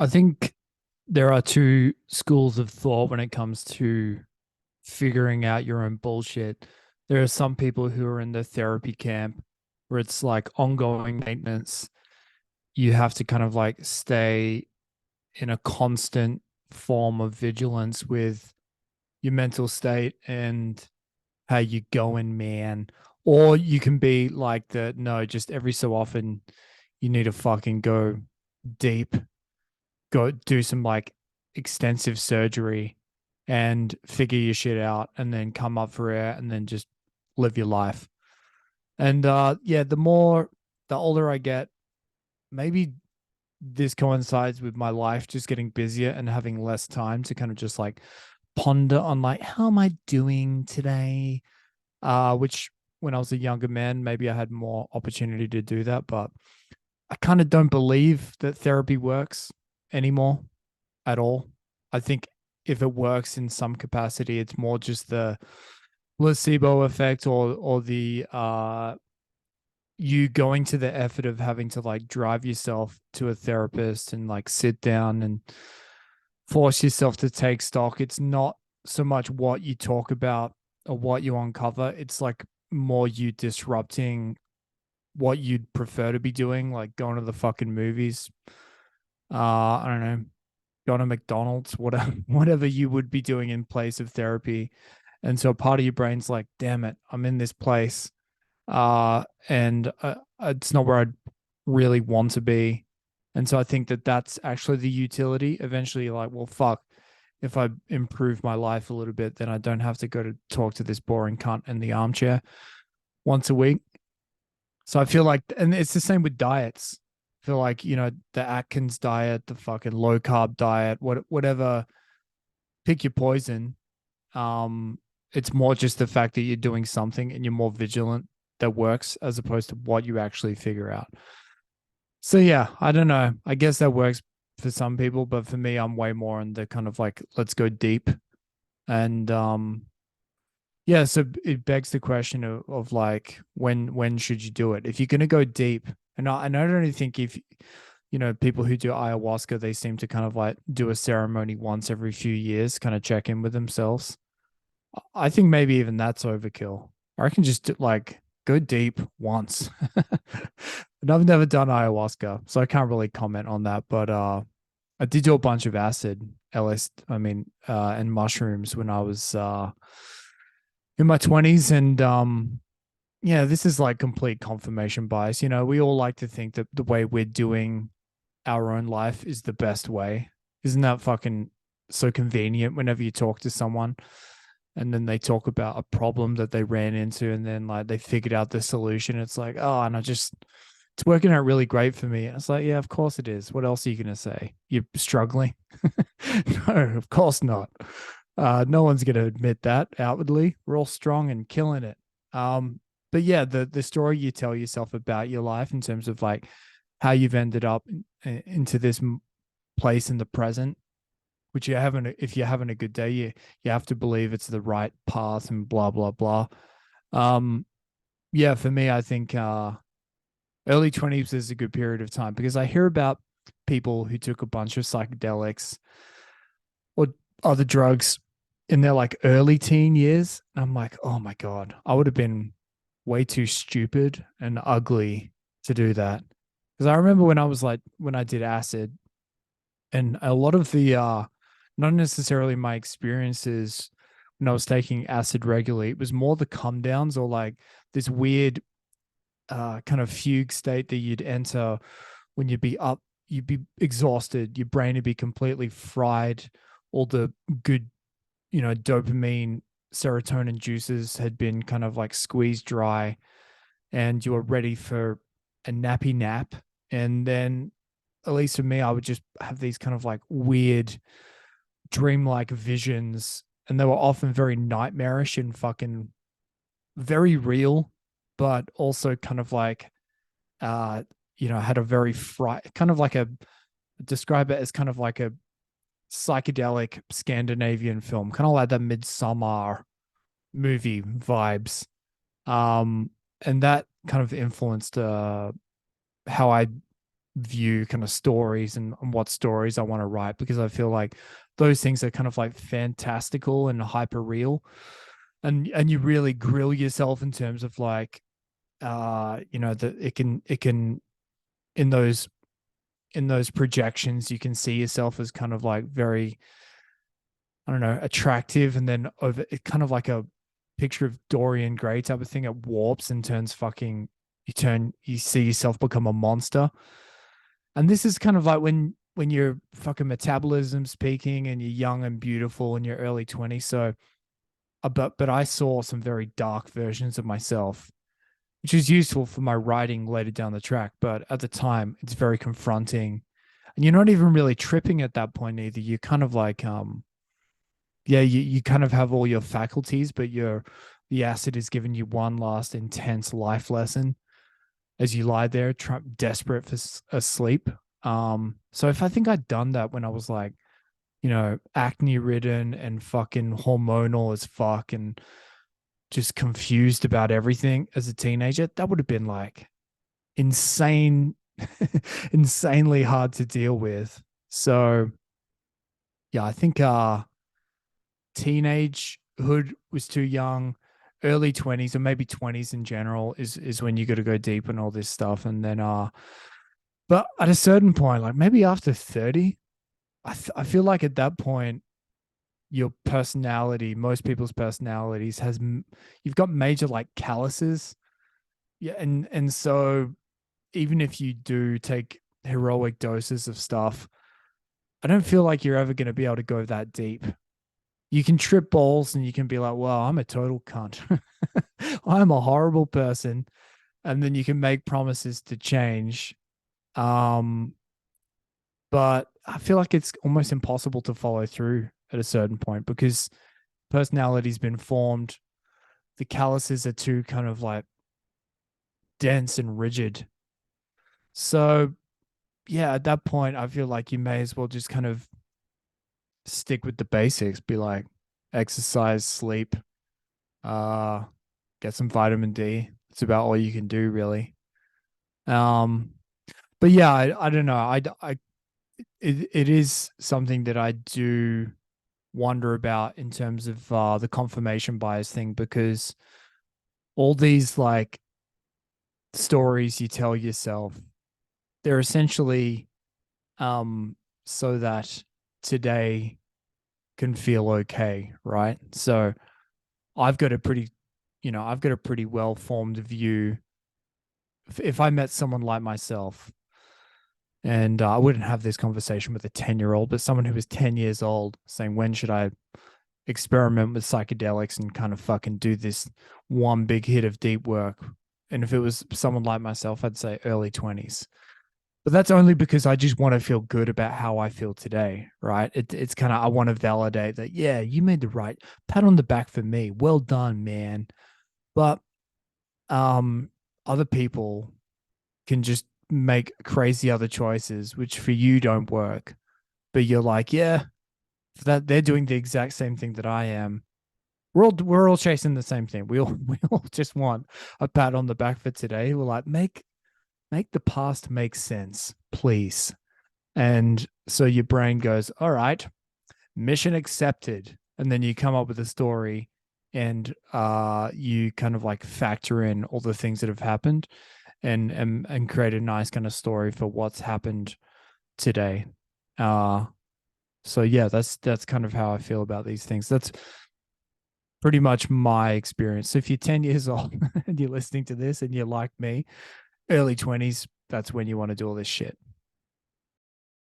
I think there are two schools of thought when it comes to figuring out your own bullshit. There are some people who are in the therapy camp where it's like ongoing maintenance. You have to kind of like stay in a constant form of vigilance with your mental state and how you going, man. Or you can be like the no, just every so often you need to fucking go deep, go do some like extensive surgery and figure your shit out and then come up for air and then just live your life. And yeah, the older I get, maybe this coincides with my life just getting busier and having less time to kind of just like ponder on like how am I doing today? Which when I was a younger man, maybe I had more opportunity to do that, but I kind of don't believe that therapy works anymore at all. I think if it works in some capacity, it's more just the placebo effect or the you going to the effort of having to like drive yourself to a therapist and like sit down and force yourself to take stock. It's not so much what you talk about or what you uncover. It's like more you disrupting what you'd prefer to be doing, like going to the fucking movies. I don't know, go to McDonald's, whatever, whatever you would be doing in place of therapy. And so part of your brain's like, damn it, I'm in this place. And it's not where I'd really want to be. And so I think that that's actually the utility. Eventually, you're like, well, fuck, if I improve my life a little bit, then I don't have to go to talk to this boring cunt in the armchair once a week. So I feel like, and it's the same with diets. I feel like, the Atkins diet, the fucking low carb diet, whatever, pick your poison. Um, it's more just the fact that you're doing something and you're more vigilant that works as opposed to what you actually figure out. So yeah, I don't know. I guess that works for some people, but for me, I'm way more in the kind of like let's go deep. And yeah, so it begs the question of like when should you do it? If you're gonna go deep, and I don't really think if people who do ayahuasca, they seem to kind of like do a ceremony once every few years, kind of check in with themselves. I think maybe even that's overkill. I can just like go deep once. And I've never done ayahuasca, so I can't really comment on that. But I did do a bunch of acid, LS, and mushrooms when I was in my 20s. And yeah, this is like complete confirmation bias. We all like to think that the way we're doing our own life is the best way. Isn't that fucking so convenient whenever you talk to someone and then they talk about a problem that they ran into and then like they figured out the solution? It's like, oh, and it's working out really great for me. And it's like, yeah, of course it is. What else are you going to say? You're struggling? No, of course not. No one's going to admit that outwardly. We're all strong and killing it. Um, but yeah, the story you tell yourself about your life in terms of like how you've ended up into this place in the present, which if you're having a good day, you have to believe it's the right path and blah blah blah. Um, yeah, for me, I think early 20s is a good period of time because I hear about people who took a bunch of psychedelics or other drugs in their like early teen years. I'm like, oh my God, I would have been way too stupid and ugly to do that. Because I remember when I did acid and a lot of the not necessarily my experiences when I was taking acid regularly, it was more the come downs or like this weird kind of fugue state that you'd enter when you'd be up, you'd be exhausted, your brain would be completely fried, all the good, dopamine, serotonin juices had been kind of like squeezed dry, and you were ready for a nappy nap. And then, at least for me, I would just have these kind of like weird, dreamlike visions, and they were often very nightmarish and fucking very real, but also kind of like uh had a very fright kind of like a describe it as kind of like a psychedelic Scandinavian film, kind of like the Midsummer movie vibes. Um and that kind of influenced how I view kind of stories and what stories I want to write, because I feel like those things are kind of like fantastical and hyper real, and you really grill yourself in terms of like that it can in those projections you can see yourself as kind of like very, I don't know, attractive, and then over it kind of like a picture of Dorian Gray type of thing. It warps and turns fucking, you see yourself become a monster. And this is kind of like when your fucking metabolism's peaking and you're young and beautiful in your early 20s. So but I saw some very dark versions of myself, which is useful for my writing later down the track. But at the time, it's very confronting. And you're not even really tripping at that point either. You're kind of like yeah, you kind of have all your faculties, but the acid is giving you one last intense life lesson as you lie there, desperate for a sleep. So if I think I'd done that when I was like, acne ridden and fucking hormonal as fuck and just confused about everything as a teenager, that would have been like insane, insanely hard to deal with. So yeah, I think teenagehood was too young. Early 20s or maybe 20s in general is when you got to go deep in all this stuff. And then but at a certain point, like maybe after 30, I feel like at that point your personality, most people's personalities you've got major like calluses. Yeah, and so even if you do take heroic doses of stuff, I don't feel like you're ever going to be able to go that deep. You can trip balls and you can be like, well, I'm a total cunt. I'm a horrible person. And then you can make promises to change. Um, but I feel like it's almost impossible to follow through at a certain point because personality's been formed. The calluses are too kind of like dense and rigid. So yeah, at that point, I feel like you may as well just kind of stick with the basics. Be like, exercise, sleep, uh, get some vitamin D. It's about all you can do, really. Um, but yeah, I don't know. It is something that I do wonder about in terms of the confirmation bias thing, because all these like stories you tell yourself, they're essentially so that today can feel okay, right? So I've got a pretty, I've got a pretty well formed view. If I met someone like myself, and I wouldn't have this conversation with a 10-year-old, but someone who was 10 years old saying, when should I experiment with psychedelics and kind of fucking do this one big hit of deep work? And if it was someone like myself, I'd say early 20s. But that's only because I just want to feel good about how I feel today, right? It's kind of, I want to validate that, yeah, you made the right pat on the back for me. Well done, man. But um, other people can just make crazy other choices, which for you don't work. But you're like, yeah, that they're doing the exact same thing that I am. We're all chasing the same thing. We all just want a pat on the back for today. We're like, make the past make sense, please. And so your brain goes, all right, mission accepted. And then you come up with a story, and you kind of like factor in all the things that have happened, and create a nice kind of story for what's happened today. Uh so yeah, that's kind of how I feel about these things. That's pretty much my experience. So if you're 10 years old and you're listening to this and you're like me, early 20s, that's when you want to do all this shit.